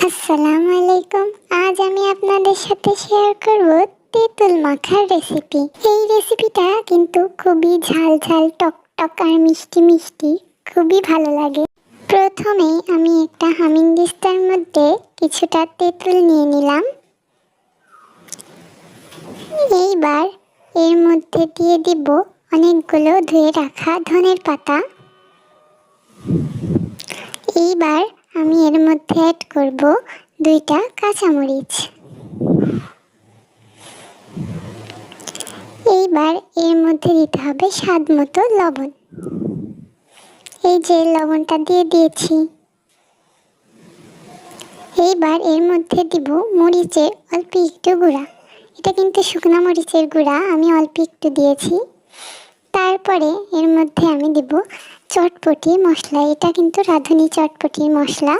আসসালামু আলাইকুম। আজ আমি আপনাদের সাথে শেয়ার করব তেঁতুল মাখার রেসিপি। এই রেসিপিটা কিন্তু খুবই ঝাল ঝাল, টক টক আর মিষ্টি মিষ্টি, খুবই ভালো লাগে। প্রথমেই আমি একটা হামিং দিস্তার মধ্যে কিছুটা তেঁতুল নিয়ে নিলাম। এইবার এর মধ্যে দিয়ে দিব অনেকগুলো ধুয়ে রাখা ধনের পাতা। এইবার আমি এর মধ্যে অ্যাড করব 2টা কাঁচামরিচ। এইবার এর মধ্যে দিতে হবে স্বাদ মতো লবণ। এই যে লবণটা দিয়ে দিয়েছি। এইবার এর মধ্যে দিব মরিচের অল্প একটু গুঁড়া। এটা কিন্তু শুকনো মরিচের গুঁড়া, আমি অল্প একটু দিয়েছি। তারপরে এর মধ্যে আমি দিব চটপটি মশলা। এটা কিন্তু রাঁধুনি চটপটির মশলা,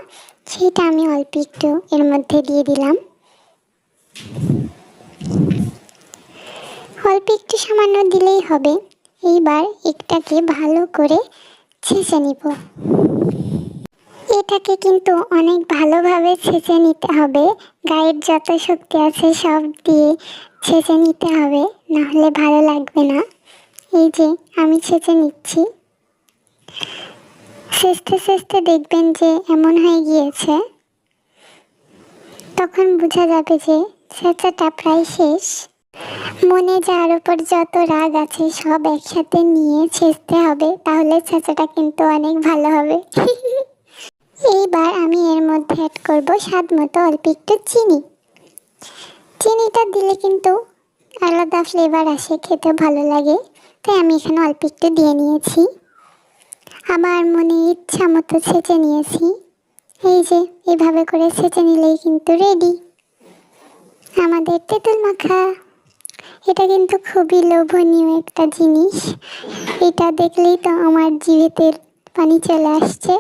সেটা আমি অল্প একটু এর মধ্যে দিয়ে দিলাম। অল্প একটু সামান্য দিলেই হবে। এইবার এটাকে ভালো করে ছেঁচে নিব। এটাকে কিন্তু অনেক ভালোভাবে ছেঁচে নিতে হবে। গায়ের যত শক্তি আছে সব দিয়ে ছেঁচে নিতে হবে, নাহলে ভালো লাগবে না। এই যে আমি ছেঁচে নিচ্ছি। ছেঁচতে ছেঁচতে দেখবেন যে এমন হয়ে গিয়েছে, তখন বোঝা যাবে যে ছেঁচাটা প্রায় শেষ। মনে যার উপর যত রাগ আছে সব একসাথে নিয়ে ছেঁচতে হবে, তাহলে ছেঁচাটা কিন্তু অনেক ভালো হবে। এইবার আমি এর মধ্যে অ্যাড করব স্বাদ মতো অল্প একটু চিনি। চিনিটা দিলে কিন্তু আলাদা ফ্লেভার আসে, খেতে ভালো লাগে, তাই আমি এখানে অল্প একটু দিয়ে নিয়েছি। আমার মনে ইচ্ছা মতো ছেঁচে নিয়েছি। এই যে এইভাবে করে ছেঁচে নিলেই কিন্তু রেডি আমাদের তেঁতুল মাখা। এটা কিন্তু খুবই লোভনীয় একটা জিনিস। এটা দেখলেই তো আমার জিভেতে পানি চলে আসছে।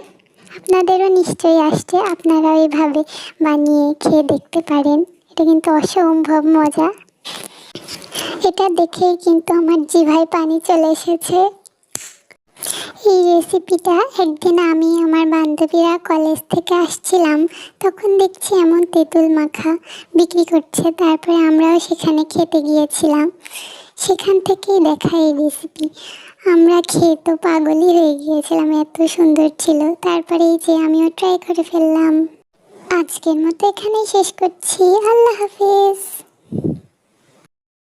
আপনাদেরও নিশ্চয়ই আসছে, আপনারাও এইভাবে বানিয়ে খেয়ে দেখতে পারেন। এটা কিন্তু অসম্ভব মজা। এটা দেখেই কিন্তু আমার জিভায় পানি চলে এসেছে। এই রেসিপিটা একদিন আমি আমার বান্ধবীরা কলেজ থেকে আসছিলাম, তখন দেখছি এমন তেঁতুল মাখা বিক্রি করছে। তারপরে আমরাও সেখানে খেতে গিয়েছিলাম। সেখান থেকেই দেখা এই রেসিপি। আমরা খেয়ে তো পাগলই হয়ে গিয়েছিলাম, এত সুন্দর ছিল। তারপরে এই যে আমিও ট্রাই করে ফেললাম। আজকের মতো এখানেই শেষ করছি। আল্লাহ হাফেজ।